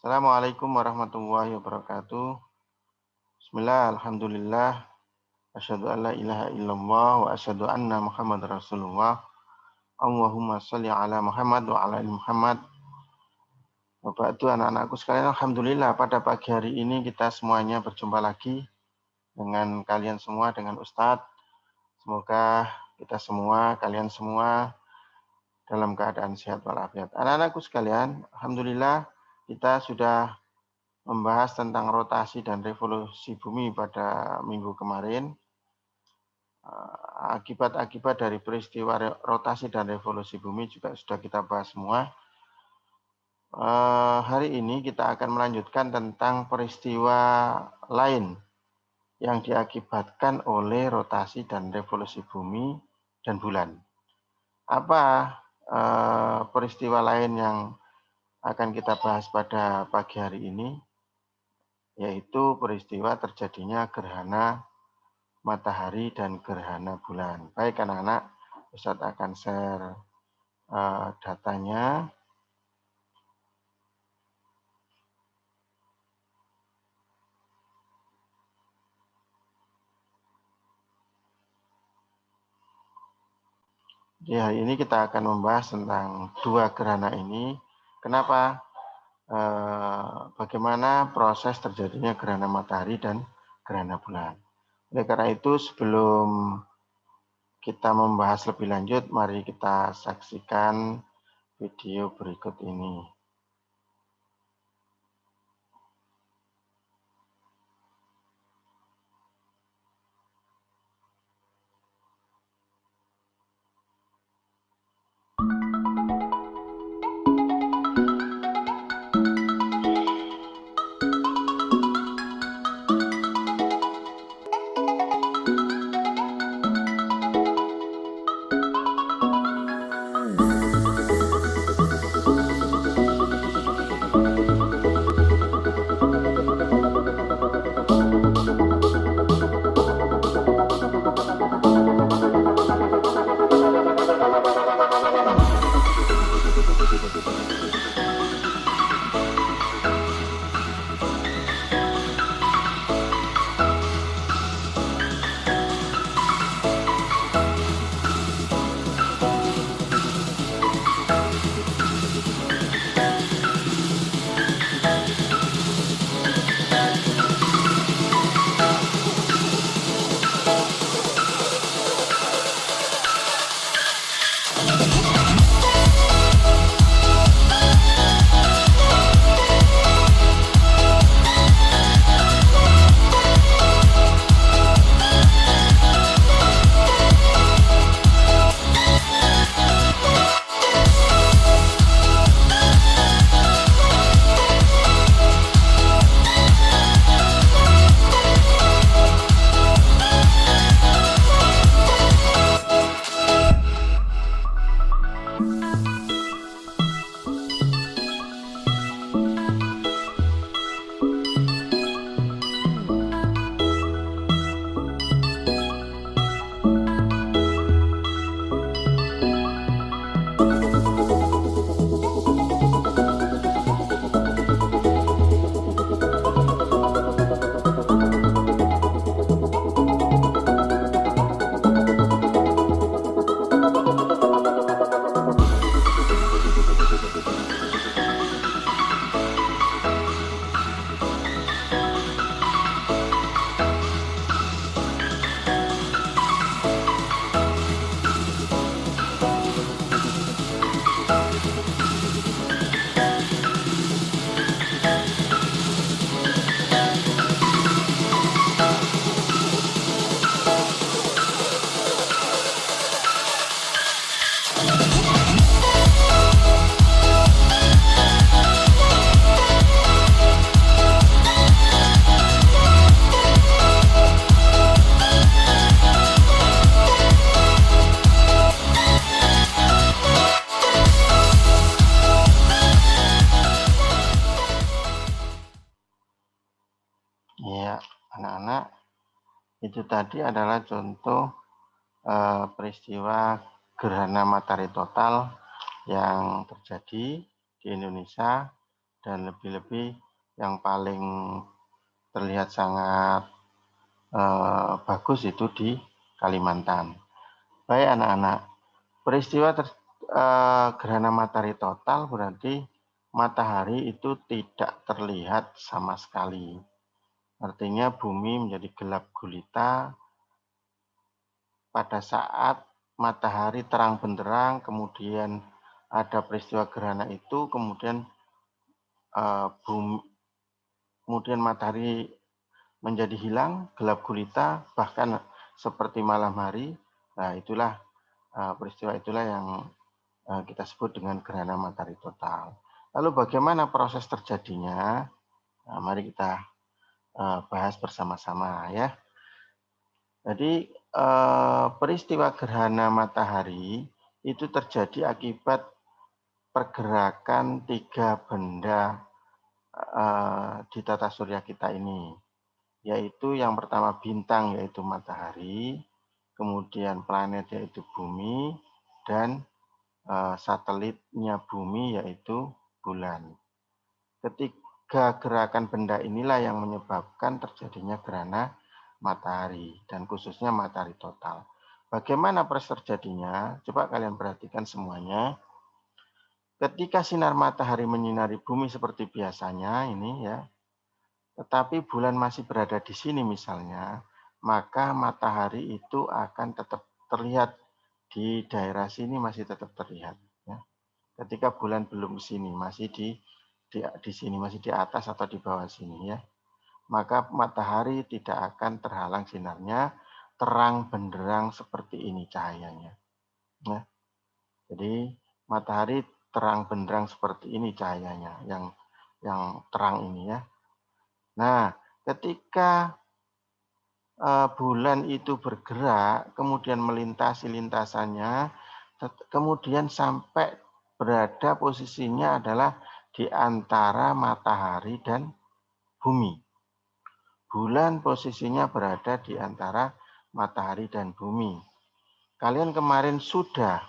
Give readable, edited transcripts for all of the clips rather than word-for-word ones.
Assalamualaikum warahmatullahi wabarakatuh. Bismillah, alhamdulillah, asyhadu an la ilaha illallah wa asyhadu anna Muhammad Rasulullah. Allahumma sholli ala Muhammad wa ala ali Muhammad. Bapak itu anak-anakku sekalian, alhamdulillah pada pagi hari ini kita semuanya berjumpa lagi dengan kalian semua, dengan Ustadz. Semoga kita semua, kalian semua dalam keadaan sehat walafiat. Anak-anakku sekalian, alhamdulillah kita sudah membahas tentang rotasi dan revolusi bumi pada minggu kemarin. Akibat-akibat dari peristiwa rotasi dan revolusi bumi juga sudah kita bahas semua. Hari ini kita akan melanjutkan tentang peristiwa lain yang diakibatkan oleh rotasi dan revolusi bumi dan bulan. Apa peristiwa lain yang akan kita bahas pada pagi hari ini? Yaitu peristiwa terjadinya gerhana matahari dan gerhana bulan. Baik anak-anak, Ustadz akan share datanya. Di hari ini kita akan membahas tentang dua gerhana ini. Kenapa? Bagaimana proses terjadinya gerhana matahari dan gerhana bulan. Oleh karena itu, sebelum kita membahas lebih lanjut, mari kita saksikan video berikut ini. Ya, anak-anak, itu tadi adalah contoh peristiwa gerhana matahari total yang terjadi di Indonesia dan lebih-lebih yang paling terlihat sangat bagus itu di Kalimantan. Baik anak-anak, peristiwa gerhana matahari total berarti matahari itu tidak terlihat sama sekali. Artinya bumi menjadi gelap gulita pada saat matahari terang benderang, kemudian ada peristiwa gerhana itu, kemudian kemudian matahari menjadi hilang, gelap gulita, bahkan seperti malam hari. Nah, itulah peristiwa itulah yang kita sebut dengan gerhana matahari total. Lalu bagaimana proses terjadinya? Nah, mari kita bahas bersama-sama ya. Jadi peristiwa gerhana matahari itu terjadi akibat pergerakan 3 benda di tata surya kita ini, yaitu yang pertama bintang yaitu matahari, kemudian planet yaitu bumi, dan satelitnya bumi yaitu bulan. Ketiga gerakan benda inilah yang menyebabkan terjadinya gerhana matahari dan khususnya matahari total. Bagaimana proses terjadinya? Coba kalian perhatikan semuanya. Ketika sinar matahari menyinari bumi seperti biasanya ini ya, tetapi bulan masih berada di sini misalnya, maka matahari itu akan tetap terlihat di daerah sini, masih tetap terlihat ya. Ketika bulan belum ke sini, masih di sini, masih di atas atau di bawah sini ya, maka matahari tidak akan terhalang sinarnya, terang benderang seperti ini cahayanya. Nah, jadi matahari terang benderang seperti ini cahayanya, yang terang ini ya. Nah, ketika bulan itu bergerak, kemudian melintasi lintasannya, kemudian sampai berada posisinya adalah di antara matahari dan bumi. Bulan posisinya berada di antara matahari dan bumi. Kalian kemarin sudah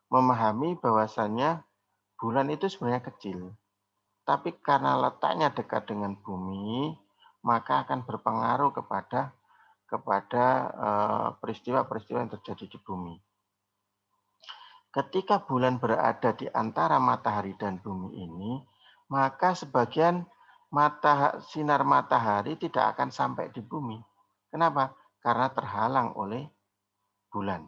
memahami bahwasannya bulan itu sebenarnya kecil. Tapi karena letaknya dekat dengan bumi, maka akan berpengaruh kepada peristiwa-peristiwa yang terjadi di bumi. Ketika bulan berada di antara matahari dan bumi ini, maka sebagian sinar matahari tidak akan sampai di bumi. Kenapa? Karena terhalang oleh bulan.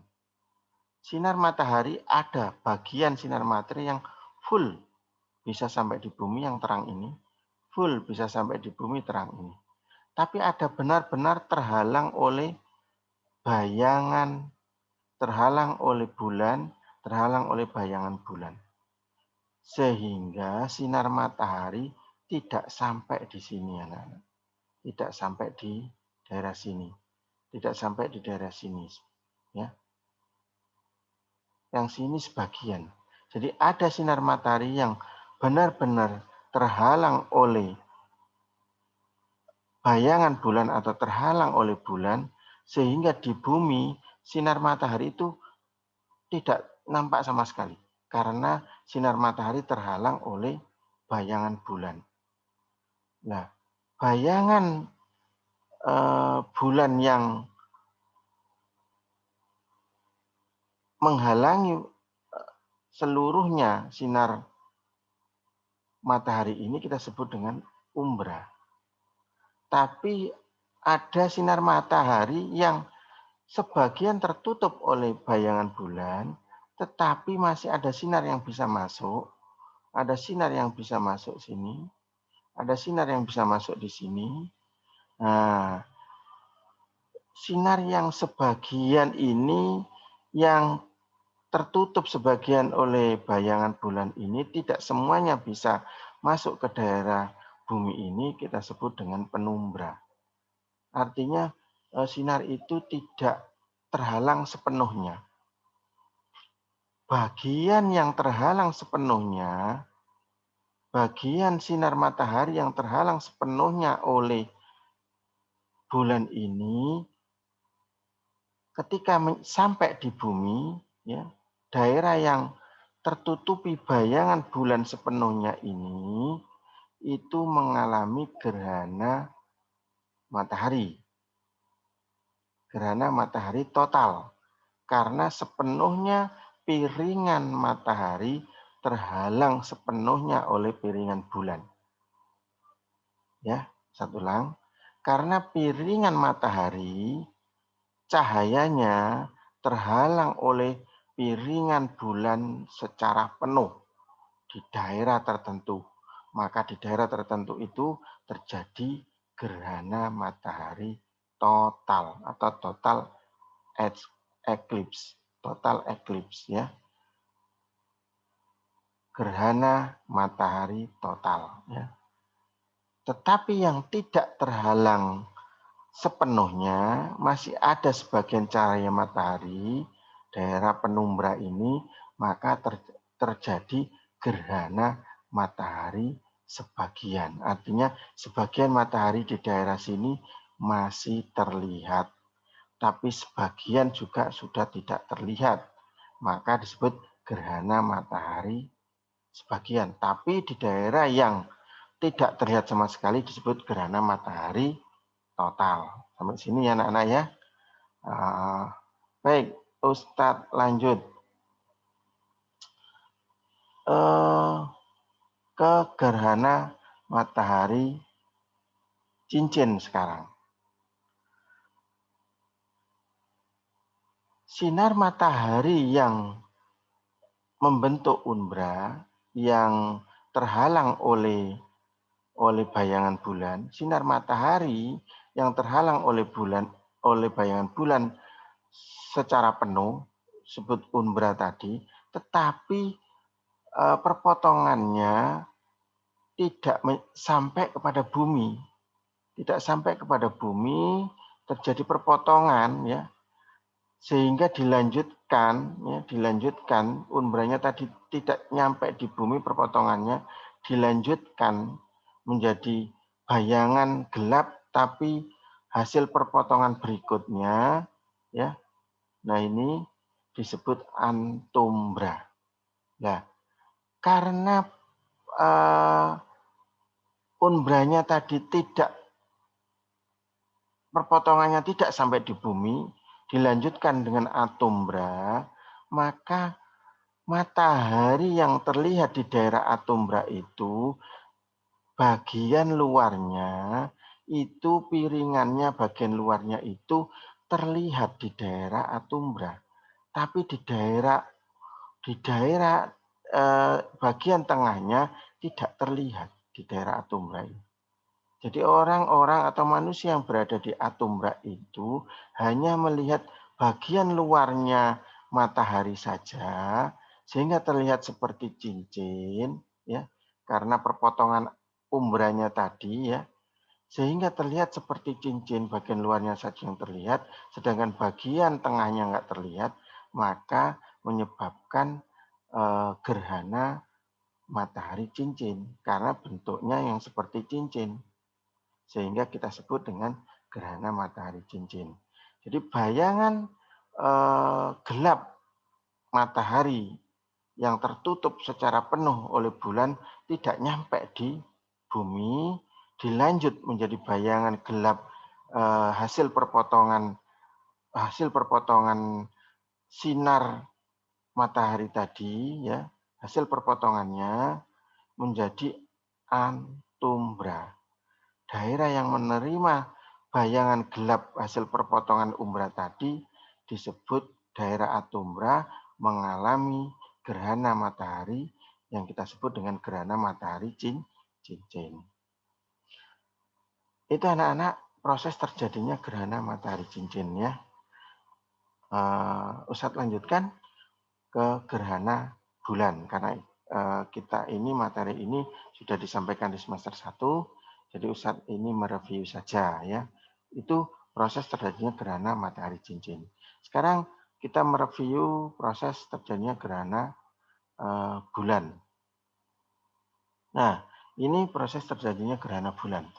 Sinar matahari ada bagian sinar matahari yang full bisa sampai di bumi yang terang ini, full bisa sampai di bumi terang ini. Tapi ada benar-benar terhalang oleh bayangan, terhalang oleh bulan, terhalang oleh bayangan bulan. Sehingga sinar matahari tidak sampai di sini, anak-anak. Tidak sampai di daerah sini. Tidak sampai di daerah sini. Ya. Yang sini sebagian. Jadi ada sinar matahari yang benar-benar terhalang oleh bayangan bulan atau terhalang oleh bulan, sehingga di bumi sinar matahari itu tidak nampak sama sekali. Karena sinar matahari terhalang oleh bayangan bulan. Nah, bayangan bulan yang menghalangi seluruhnya sinar matahari ini kita sebut dengan umbra. Tapi ada sinar matahari yang sebagian tertutup oleh bayangan bulan, tetapi masih ada sinar yang bisa masuk. Ada sinar yang bisa masuk sini, ada sinar yang bisa masuk di sini. Nah, sinar yang sebagian ini yang tertutup sebagian oleh bayangan bulan ini tidak semuanya bisa masuk ke daerah bumi ini, kita sebut dengan penumbra. Artinya sinar itu tidak terhalang sepenuhnya. Bagian yang terhalang sepenuhnya, bagian sinar matahari yang terhalang sepenuhnya oleh bulan ini, ketika sampai di bumi, ya, daerah yang tertutupi bayangan bulan sepenuhnya ini itu mengalami gerhana matahari. Gerhana matahari total. Karena sepenuhnya piringan matahari terhalang sepenuhnya oleh piringan bulan. Ya, satu ulang. Karena piringan matahari cahayanya terhalang oleh piringan bulan secara penuh di daerah tertentu. Maka di daerah tertentu itu terjadi gerhana matahari total atau total eclipse. Total eclipse ya. Gerhana matahari total ya. Tetapi yang tidak terhalang sepenuhnya masih ada sebagian cahaya matahari daerah penumbra ini, maka terjadi gerhana matahari sebagian. Artinya sebagian matahari di daerah sini masih terlihat, tapi sebagian juga sudah tidak terlihat. Maka disebut gerhana matahari sebagian. Tapi di daerah yang tidak terlihat sama sekali disebut gerhana matahari total. Sampai sini ya anak-anak ya. Baik, Ustadz lanjut ke gerhana matahari cincin sekarang. Sinar matahari yang membentuk umbra yang terhalang oleh bayangan bulan, sinar matahari yang terhalang oleh bayangan bulan secara penuh, sebut umbra tadi, tetapi perpotongannya tidak sampai kepada bumi. Tidak sampai kepada bumi, terjadi perpotongan ya. Sehingga dilanjutkan umbranya tadi tidak nyampe di bumi, perpotongannya dilanjutkan menjadi bayangan gelap tapi hasil perpotongan berikutnya ya. Nah, ini disebut antumbra. Nah, karena umbranya tadi perpotongannya tidak sampai di bumi, dilanjutkan dengan atumbra, maka matahari yang terlihat di daerah atumbra itu bagian luarnya itu piringannya bagian luarnya itu terlihat di daerah atumbra, tapi di daerah bagian tengahnya tidak terlihat di daerah atumbra ini. Jadi orang-orang atau manusia yang berada di atumbra itu hanya melihat bagian luarnya matahari saja, sehingga terlihat seperti cincin, ya, karena perpotongan umbranya tadi, ya, sehingga terlihat seperti cincin bagian luarnya saja yang terlihat, sedangkan bagian tengahnya nggak terlihat, maka menyebabkan gerhana matahari cincin karena bentuknya yang seperti cincin. Sehingga kita sebut dengan gerhana matahari cincin. Jadi bayangan gelap matahari yang tertutup secara penuh oleh bulan tidak nyampe di bumi, dilanjut menjadi bayangan gelap hasil perpotongan sinar matahari tadi ya, hasil perpotongannya menjadi antumbra. Daerah yang menerima bayangan gelap hasil perpotongan umbra tadi disebut daerah atumbra mengalami gerhana matahari yang kita sebut dengan gerhana matahari cincin. Itu anak-anak proses terjadinya gerhana matahari cincin ya. Ustadz lanjutkan ke gerhana bulan karena kita ini materi ini sudah disampaikan di semester 1. Jadi Ustadz ini mereview saja ya. Itu proses terjadinya gerhana matahari cincin. Sekarang kita mereview proses terjadinya gerhana bulan. Nah, ini proses terjadinya gerhana bulan.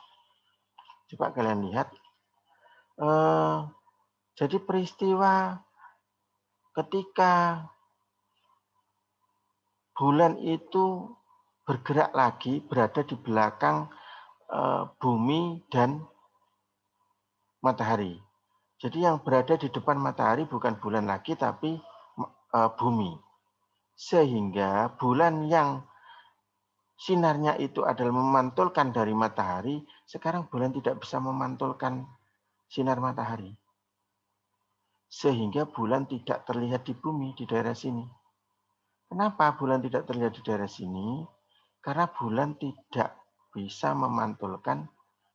Coba kalian lihat. Jadi peristiwa ketika bulan itu bergerak lagi, berada di belakang bumi dan matahari. Jadi yang berada di depan matahari bukan bulan lagi, tapi bumi. Sehingga bulan yang sinarnya itu adalah memantulkan dari matahari, sekarang bulan tidak bisa memantulkan sinar matahari. Sehingga bulan tidak terlihat di bumi, di daerah sini. Kenapa bulan tidak terlihat di daerah sini? Karena bulan tidak bisa memantulkan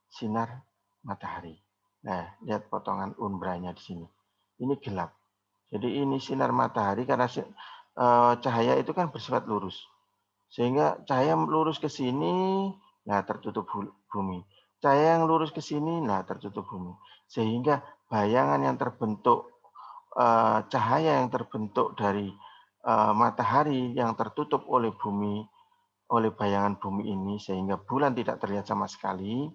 sinar matahari. Nah, lihat potongan umbranya di sini. Ini gelap. Jadi ini sinar matahari karena cahaya itu kan bersifat lurus. Sehingga cahaya lurus ke sini, nah tertutup bumi. Cahaya yang lurus ke sini, nah tertutup bumi. Sehingga bayangan yang terbentuk, cahaya yang terbentuk dari matahari yang tertutup oleh bumi, oleh bayangan bumi ini, sehingga bulan tidak terlihat sama sekali,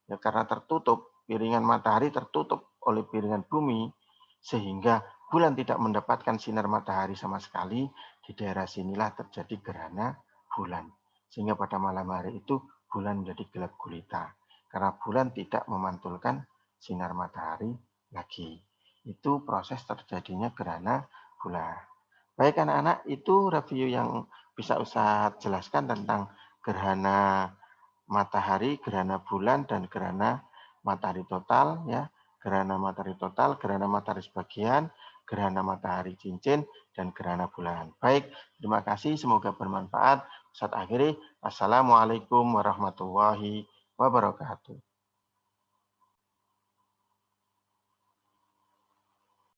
ya karena tertutup, piringan matahari tertutup oleh piringan bumi, sehingga bulan tidak mendapatkan sinar matahari sama sekali. Di daerah sinilah terjadi gerhana bulan. Sehingga pada malam hari itu bulan menjadi gelap gulita. Karena bulan tidak memantulkan sinar matahari lagi. Itu proses terjadinya gerhana bulan. Baik anak-anak, itu review yang bisa Ustadz jelaskan tentang gerhana matahari, gerhana bulan, dan gerhana matahari total. Ya, gerhana matahari total, gerhana matahari sebagian, gerhana matahari cincin, dan gerhana bulan. Baik, terima kasih. Semoga bermanfaat. Ustadz akhiri. Assalamualaikum warahmatullahi wabarakatuh.